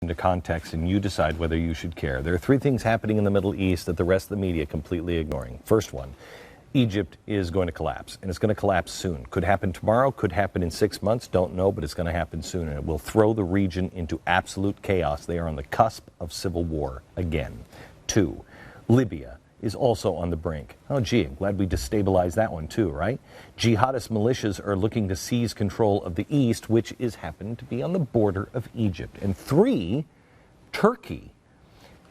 into context and you decide whether you should care. There are three things happening in the Middle East that the rest of the media completely ignoring. First one, Egypt is going to collapse, and it's going to collapse soon. Could happen tomorrow, could happen in 6 months, don't know, but it's going to happen soon, and it will throw the region into absolute chaos. They are on the cusp of civil war again. Two, Libya is also on the brink. Oh, gee, I'm glad we destabilized that one too, right? Jihadist militias are looking to seize control of the east, which is happening to be on the border of Egypt. And three, Turkey.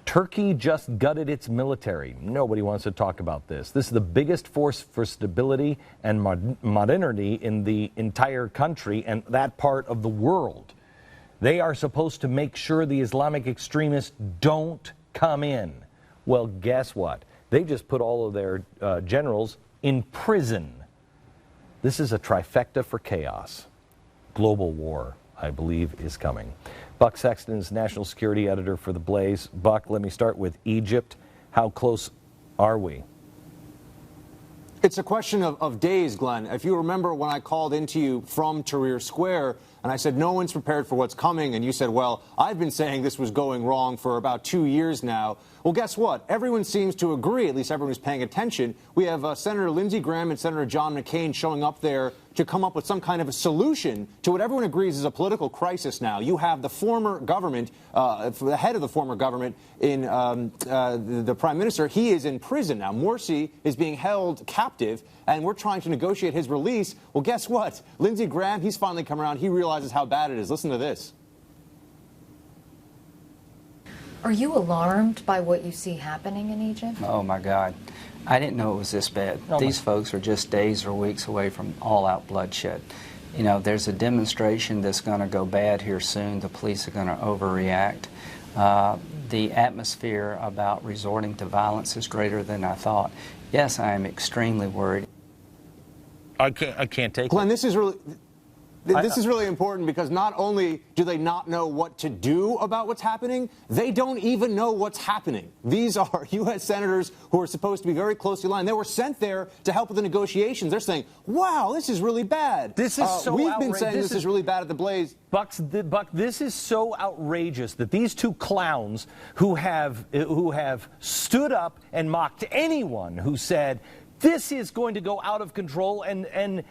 Turkey just gutted its military. Nobody wants to talk about this. This is the biggest force for stability and modernity in the entire country and that part of the world. They are supposed to make sure the Islamic extremists don't come in. Well, guess what? They just put all of their generals in prison. This is a trifecta for chaos. Global war, I believe, is coming. Buck Sexton is national security editor for The Blaze. Buck, let me start with Egypt. How close are we? It's a question of days, Glenn. If you remember when I called into you from Tahrir Square and I said no one's prepared for what's coming, and you said, well, I've been saying this was going wrong for about 2 years now. Well, guess what? Everyone seems to agree, at least everyone who's paying attention. We have Senator Lindsey Graham and Senator John McCain showing up there to come up with some kind of a solution to what everyone agrees is a political crisis now. You have the former government, the head of the former government, in the prime minister. He is in prison now. Morsi is being held captive, and we're trying to negotiate his release. Well, guess what? Lindsey Graham, he's finally come around. He realizes how bad it is. Listen to this. Are you alarmed by what you see happening in Egypt? Oh, my God. I didn't know it was this bad. These folks are just days or weeks away from all-out bloodshed. You know, there's a demonstration that's going to go bad here soon. The police are going to overreact. The atmosphere about resorting to violence is greater than I thought. Yes, I am extremely worried. I can't take Glenn, it. this is really important because not only do they not know what to do about what's happening, they don't even know what's happening. These are U.S. senators who are supposed to be very closely aligned. They were sent there to help with the negotiations. They're saying, wow, this is really bad. This is so We've been saying this is really bad at The Blaze. Buck, this is so outrageous that these two clowns who have stood up and mocked anyone who said, this is going to go out of control, and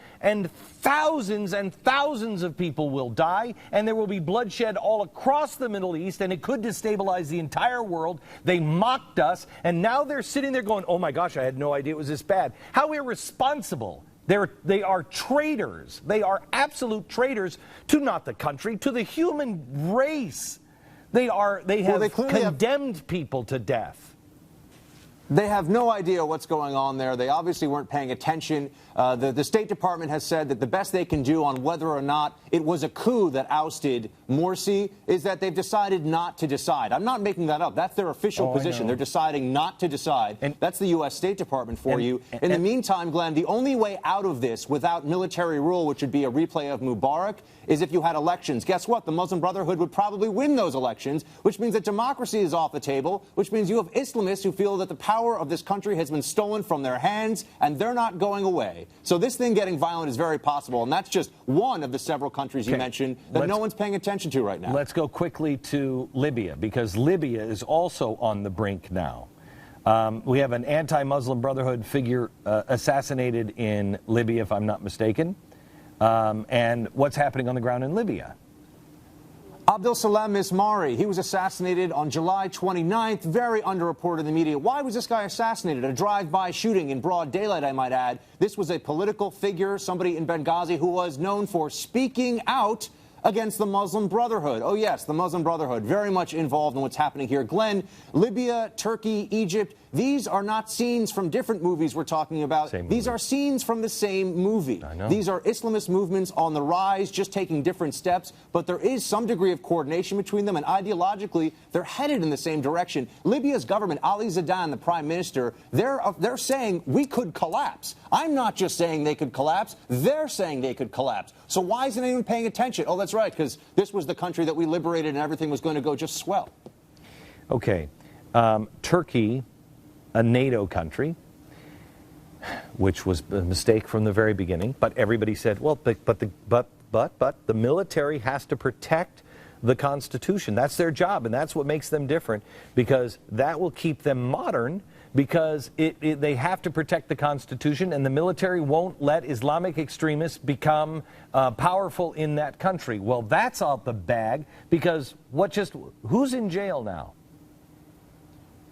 thousands and thousands of people will die, and there will be bloodshed all across the Middle East, and it could destabilize the entire world. They mocked us, and now they're sitting there going, oh my gosh, I had no idea it was this bad. How irresponsible. They are traitors. They are absolute traitors to not the country, to the human race. They have condemned people to death. They have no idea what's going on there. They obviously weren't paying attention. The State Department has said that the best they can do on whether or not it was a coup that ousted Morsi is that they've decided not to decide. I'm not making that up. That's their official position. They're deciding not to decide. And that's the U.S. State Department for you. In the meantime, Glenn, the only way out of this without military rule, which would be a replay of Mubarak, is if you had elections. Guess what? The Muslim Brotherhood would probably win those elections, which means that democracy is off the table, which means you have Islamists who feel that the power of this country has been stolen from their hands, and they're not going away. So this thing getting violent is very possible, and that's just one of the several countries you mentioned that no one's paying attention to right now. Let's go quickly to Libya, because Libya is also on the brink now. We have an anti-Muslim Brotherhood figure assassinated in Libya, if I'm not mistaken. And what's happening on the ground in Libya? Abdel Salam Mismari, he was assassinated on July 29th, very underreported in the media. Why was this guy assassinated? A drive-by shooting in broad daylight, I might add. This was a political figure, somebody in Benghazi who was known for speaking out against the Muslim Brotherhood. Oh, yes, the Muslim Brotherhood, very much involved in what's happening here. Glenn, Libya, Turkey, Egypt, these are not scenes from different movies we're talking about. These are scenes from the same movie. These are Islamist movements on the rise, just taking different steps, but there is some degree of coordination between them, and ideologically, they're headed in the same direction. Libya's government, Ali Zidane, the prime minister, they're saying we could collapse. I'm not just saying they could collapse, they're saying they could collapse. So why isn't anyone paying attention? Oh, that's right, because this was the country that we liberated and everything was going to go just swell. Okay. Turkey, a NATO country, which was a mistake from the very beginning, but everybody said, well, but the military has to protect the Constitution. That's their job, and that's what makes them different, because that will keep them modern, because they have to protect the Constitution, and the military won't let Islamic extremists become powerful in that country. Well, that's out the bag, because who's in jail now?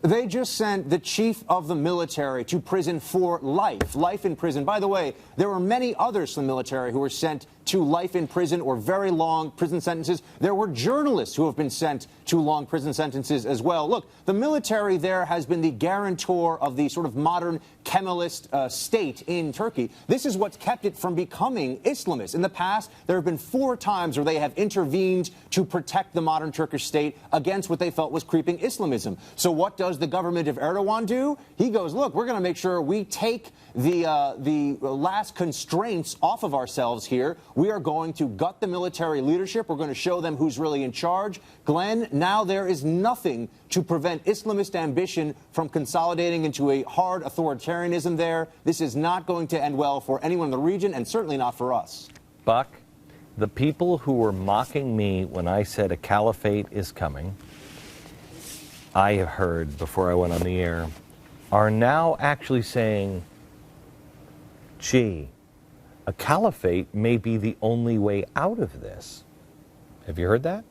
They just sent the chief of the military to prison for life in prison. By the way, there were many others from the military who were sent to life in prison or very long prison sentences. There were journalists who have been sent to long prison sentences as well. Look, the military there has been the guarantor of the sort of modern Kemalist state in Turkey. This is what's kept it from becoming Islamist. In the past, there have been 4 times where they have intervened to protect the modern Turkish state against what they felt was creeping Islamism. So what does the government of Erdogan do? He goes, look, we're going to make sure we take the last constraints off of ourselves here. We are going to gut the military leadership. We're going to show them who's really in charge. Glenn, now there is nothing to prevent Islamist ambition from consolidating into a hard authoritarianism there. This is not going to end well for anyone in the region, and certainly not for us. Buck, the people who were mocking me when I said a caliphate is coming, I have heard before I went on the air, are now actually saying, gee, a caliphate may be the only way out of this. Have you heard that?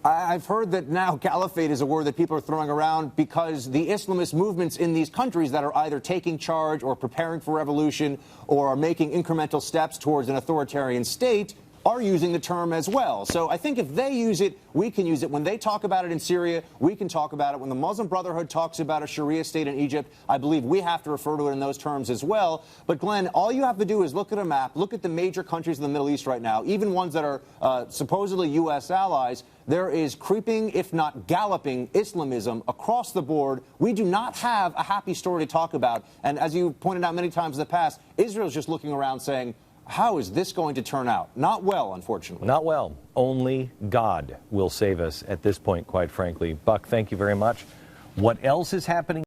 I've heard that now caliphate is a word that people are throwing around because the Islamist movements in these countries that are either taking charge or preparing for revolution or are making incremental steps towards an authoritarian state are using the term as well. So I think if they use it, we can use it. When they talk about it in Syria, we can talk about it. When the Muslim Brotherhood talks about a Sharia state in Egypt, I believe we have to refer to it in those terms as well. But Glenn, all you have to do is look at a map, look at the major countries in the Middle East right now, even ones that are supposedly U.S. allies. There is creeping, if not galloping, Islamism across the board. We do not have a happy story to talk about. And as you pointed out many times in the past, Israel's just looking around saying, how is this going to turn out? Not well, unfortunately. Not well. Only God will save us at this point, quite frankly. Buck, thank you very much. What else is happening?